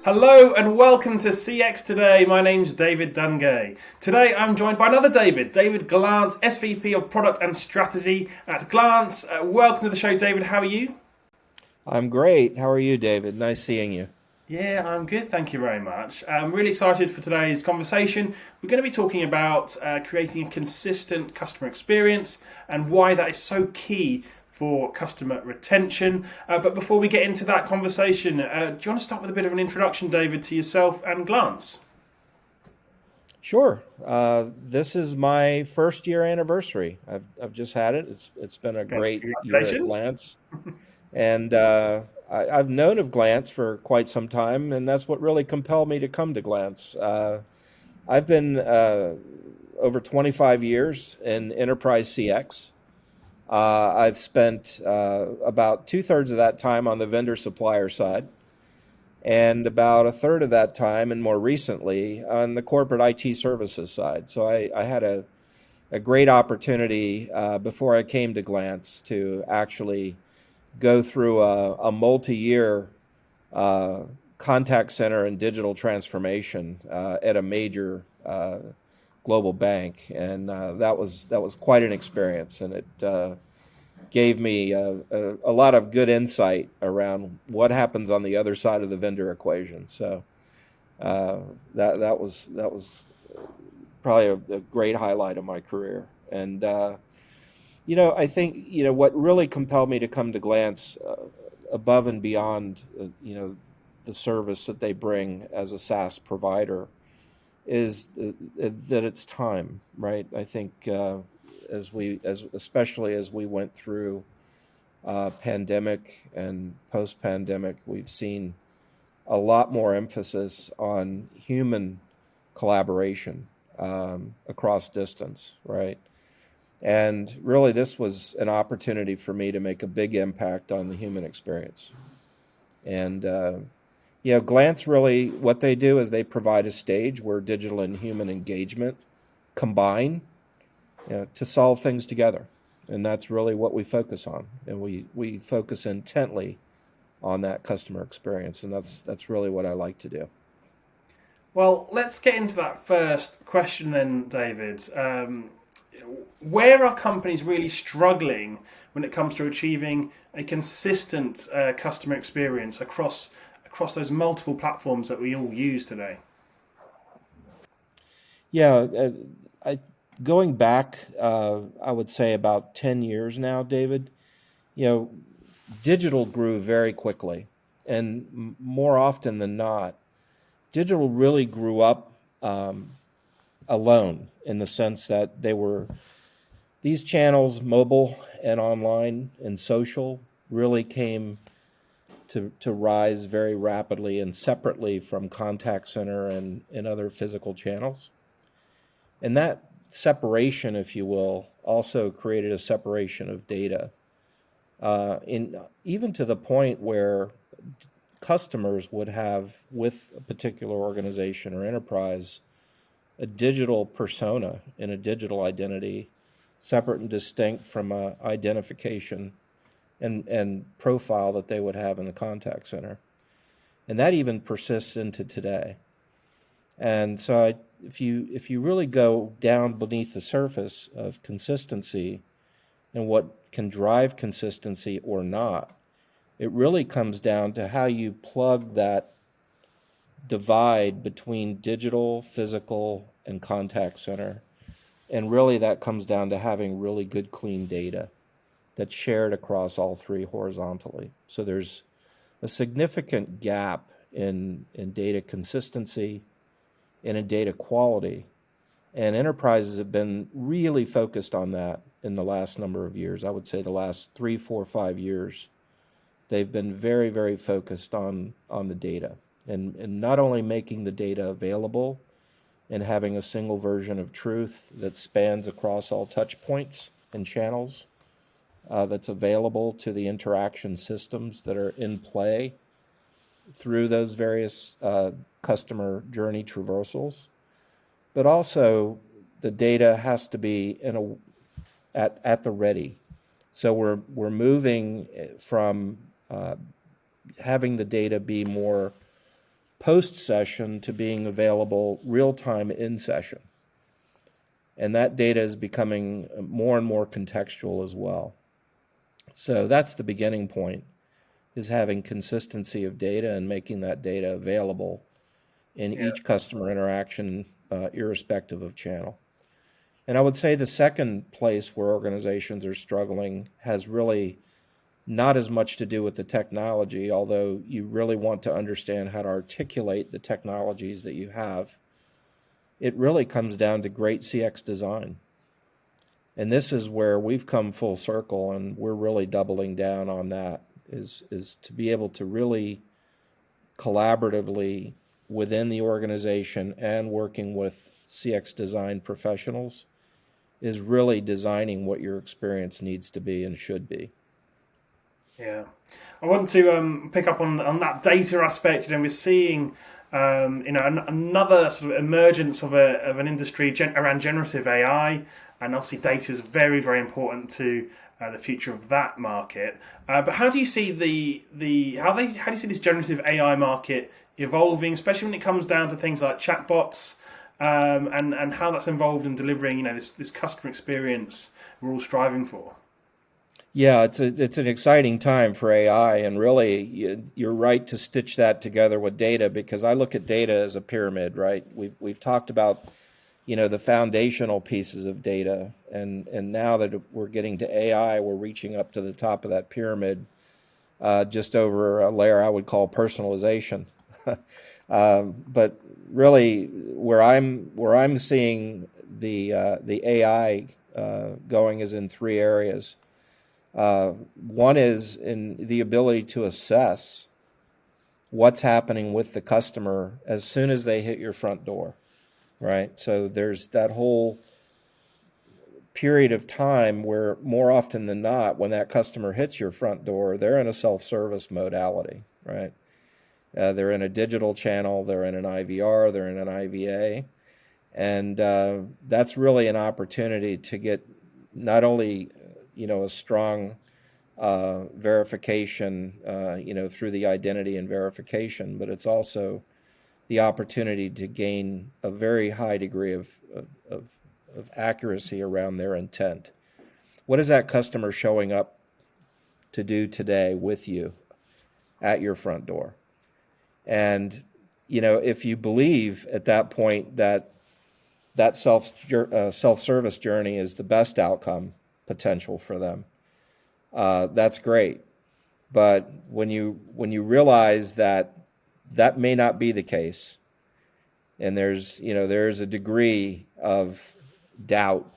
Hello and welcome to CX Today. My name's David Dungay. Today I'm joined by another David, David Glance, SVP of Product and Strategy at Glance. Welcome to the show, David. How are you? I'm great. How are you, David? Nice seeing you. Yeah, I'm good. Thank you very much. I'm really excited for today's conversation. We're going to be talking about creating a consistent customer experience and why that is so key for customer retention. But before we get into that conversation, do you want to start with a bit of an introduction, David, to yourself and Glance? Sure. This is my first year anniversary. I've just had it. It's been a great year at Congratulations. Glance, and I've known of Glance for quite some time, and that's what really compelled me to come to Glance. I've been over 25 years in enterprise CX. I've spent about two-thirds of that time on the vendor supplier side, and about a third of that time, and more recently, on the corporate IT services side. So I had a great opportunity before I came to Glance to actually go through a multi-year uh, contact center and digital transformation at a major global bank, and that was quite an experience, and it gave me a lot of good insight around what happens on the other side of the vendor equation. So uh, that was probably a great highlight of my career. And I think what really compelled me to come to Glance, above and beyond the service that they bring as a SaaS provider, is that it's time, right? I think as especially as we went through pandemic and post pandemic, we've seen a lot more emphasis on human collaboration across distance, right? And really, this was an opportunity for me to make a big impact on the human experience. And Glance really, what they do is they provide a stage where digital and human engagement combine, to solve things together. And that's really what we focus on. And we focus intently on that customer experience. And that's really what I like to do. Well, let's get into that first question then, David. Where are companies really struggling when it comes to achieving a consistent customer experience across those multiple platforms that we all use today? Yeah, I going back, I would say about 10 years now, David. You know, digital grew very quickly, and more often than not, digital really grew up alone in the sense that they were these channels, mobile and online and social, really came to rise very rapidly and separately from contact center and other physical channels. And that separation, if you will, also created a separation of data. In even to the point where customers would have, with a particular organization or enterprise, a digital persona and a digital identity separate and distinct from a identification and profile that they would have in the contact center. And that even persists into today. And so if you really go down beneath the surface of consistency and what can drive consistency or not, it really comes down to how you plug that divide between digital, physical, and contact center. And really, that comes down to having really good, clean data that's shared across all three horizontally. So there's a significant gap in data consistency and in data quality. And enterprises have been really focused on that in the last number of years. I would say the last 3, 4, 5 years, they've been very, very focused on the data and not only making the data available and having a single version of truth that spans across all touch points and channels, that's available to the interaction systems that are in play through those various customer journey traversals, but also the data has to be at the ready. So we're moving from having the data be more post-session to being available real-time in session. And that data is becoming more and more contextual as well. So that's the beginning point, is having consistency of data and making that data available in each customer interaction, irrespective of channel. And I would say the second place where organizations are struggling has really not as much to do with the technology, although you really want to understand how to articulate the technologies that you have. It really comes down to great CX design. And this is where we've come full circle, and we're really doubling down on that, is to be able to really collaboratively within the organization and working with CX design professionals is really designing what your experience needs to be and should be. Yeah, I want to pick up on that data aspect. We're seeing another sort of emergence of an industry around generative AI, and obviously data is very, very important to the future of that market. But how do you see how do you see this generative AI market evolving, especially when it comes down to things like chatbots, and how that's involved in delivering this customer experience we're all striving for? Yeah, it's an exciting time for AI, and really you're right to stitch that together with data, because I look at data as a pyramid, right? We've talked about the foundational pieces of data, and now that we're getting to AI, we're reaching up to the top of that pyramid, just over a layer I would call personalization. But really, where I'm seeing the AI going is in three areas. One is in the ability to assess what's happening with the customer as soon as they hit your front door, right? So there's that whole period of time where, more often than not, when that customer hits your front door, they're in a self-service modality, right? They're in a digital channel, they're in an IVR, they're in an IVA, and that's really an opportunity to get not only a strong verification, through the identity and verification, but it's also the opportunity to gain a very high degree of accuracy around their intent. What is that customer showing up to do today with you at your front door? And if you believe at that point that self-service journey is the best outcome potential for them, that's great. But when you realize that may not be the case, and there's a degree of doubt,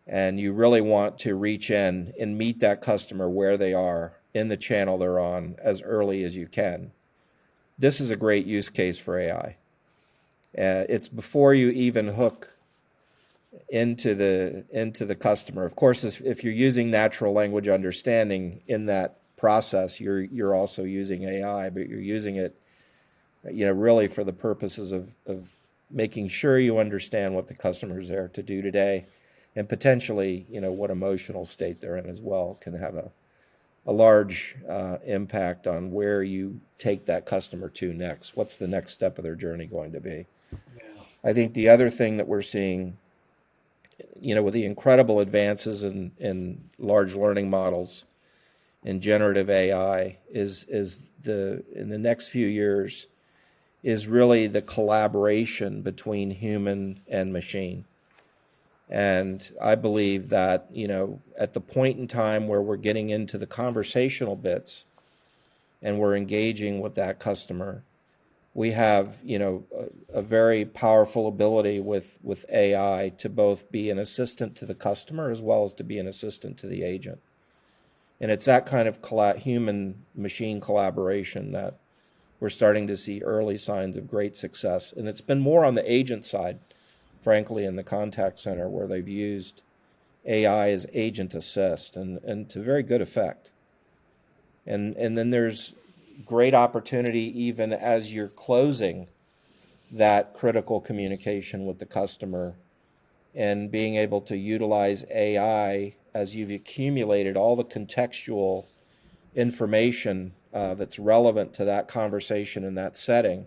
and you really want to reach in and meet that customer where they are in the channel they're on as early as you can, this is a great use case for AI. It's before you even hook into the customer. Of course, if you're using natural language understanding in that process, you're also using AI, but you're using it, really for the purposes of making sure you understand what the customer's there to do today, and potentially, what emotional state they're in as well can have a large impact on where you take that customer to next. What's the next step of their journey going to be? Yeah. I think the other thing that we're seeing, with the incredible advances in large learning models and generative AI, is in the next few years is really the collaboration between human and machine. And I believe that, at the point in time where we're getting into the conversational bits and we're engaging with that customer, we have, a very powerful ability with AI to both be an assistant to the customer as well as to be an assistant to the agent. And it's that kind of human-machine collaboration that we're starting to see early signs of great success. And it's been more on the agent side, frankly, in the contact center, where they've used AI as agent assist and to very good effect. And then there's great opportunity even as you're closing that critical communication with the customer, and being able to utilize AI as you've accumulated all the contextual information that's relevant to that conversation in that setting,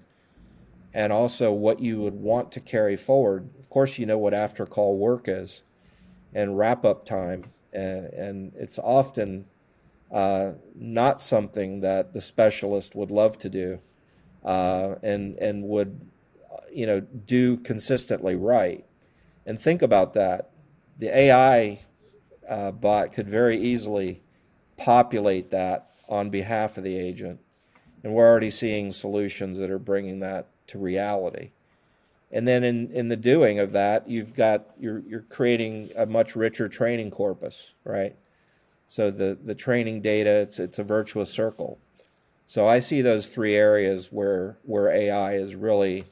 and also what you would want to carry forward. Of course, you know what after call work is and wrap up time, and it's often not something that the specialist would love to do, and would do consistently right. And think about that. The AI bot could very easily populate that on behalf of the agent, and we're already seeing solutions that are bringing that to reality. And then in the doing of that, you're creating a much richer training corpus, right? So the training data, it's a virtuous circle. So I see those three areas where AI is really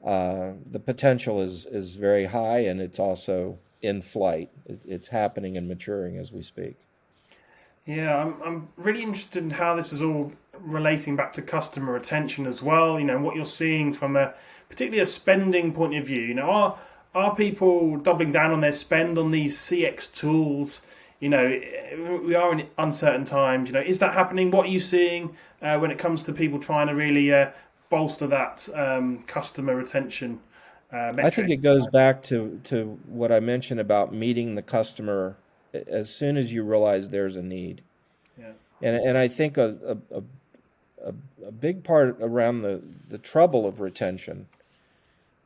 the potential is very high, and it's also in flight. It's happening and maturing as we speak. Yeah, I'm really interested in how this is all relating back to customer retention as well. What you're seeing from particularly a spending point of view. Are people doubling down on their spend on these CX tools? We are in uncertain times. Is that happening? What are you seeing when it comes to people trying to really bolster that customer retention I think metric? it goes back to what I mentioned about meeting the customer as soon as you realize there's a need. Yeah, And I think a big part around the trouble of retention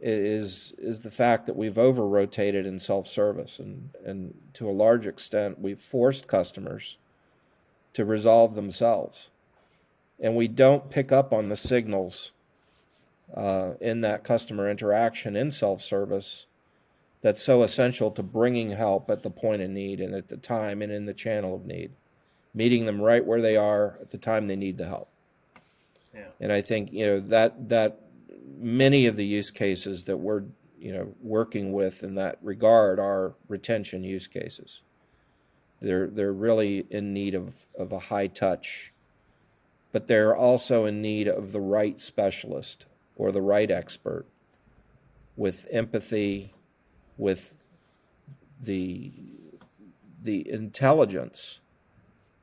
is the fact that we've over rotated in self-service, and to a large extent we've forced customers to resolve themselves, and we don't pick up on the signals in that customer interaction in self-service that's so essential to bringing help at the point of need and at the time and in the channel of need, meeting them right where they are at the time they need the help. yeah, And I think that many of the use cases that we're working with in that regard are retention use cases. They're really in need of a high touch, but they're also in need of the right specialist or the right expert with empathy, with the intelligence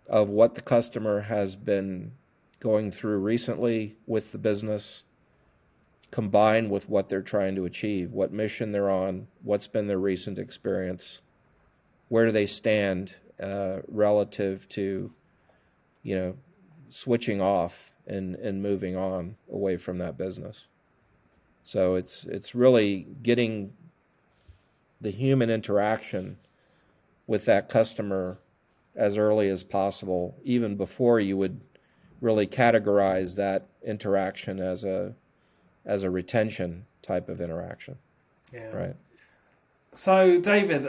of what the customer has been going through recently with the business, combined with what they're trying to achieve, what mission they're on, what's been their recent experience, where do they stand relative to, switching off and moving on away from that business. So it's really getting the human interaction with that customer as early as possible, even before you would really categorize that interaction as a retention type of interaction, yeah. right? So, David,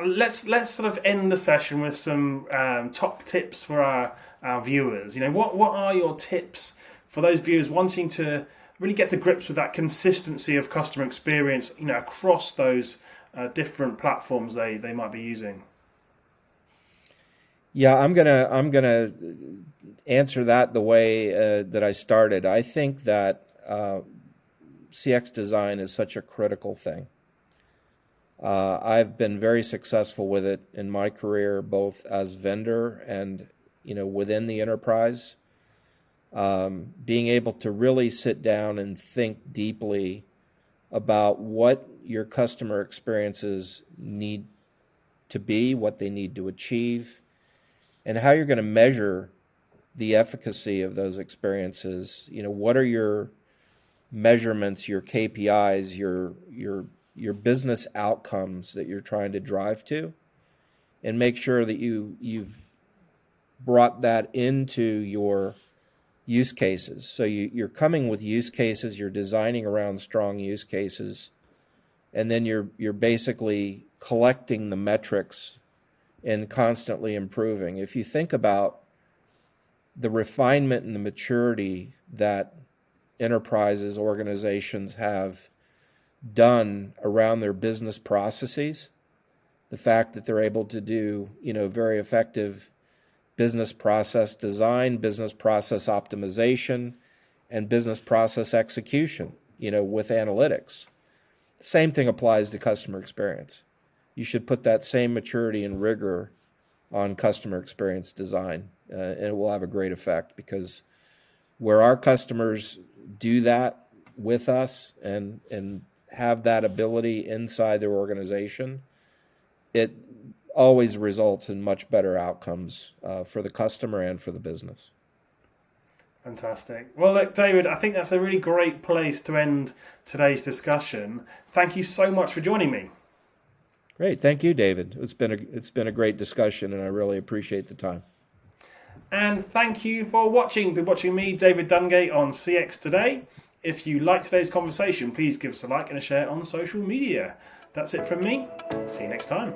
let's sort of end the session with some top tips for our viewers. What are your tips for those viewers wanting to really get to grips with that consistency of customer experience, across those different platforms they might be using? Yeah, I'm gonna answer that the way that I started. I think that CX design is such a critical thing. I've been very successful with it in my career, both as vendor and within the enterprise. Being able to really sit down and think deeply about what your customer experiences need to be, what they need to achieve, and how you're going to measure the efficacy of those experiences. What are your measurements, your KPIs, your business outcomes that you're trying to drive to, and make sure that you've brought that into your use cases. So you're coming with use cases, you're designing around strong use cases, and then you're basically collecting the metrics and constantly improving. If you think about the refinement and the maturity that enterprises, organizations have done around their business processes, the fact that they're able to do, very effective business process design, business process optimization, and business process execution, with analytics. The same thing applies to customer experience. You should put that same maturity and rigor on customer experience design, and it will have a great effect, because where our customers do that, with us and have that ability inside their organization, it always results in much better outcomes for the customer and for the business. Fantastic. Well, look, David, I think that's a really great place to end today's discussion. Thank you so much for joining me. Great. Thank you, David. It's been a great discussion, and I really appreciate the time. And thank you for watching. Been watching me, David Dungay, on CX Today. If you liked today's conversation, please give us a like and a share on social media. That's it from me. See you next time.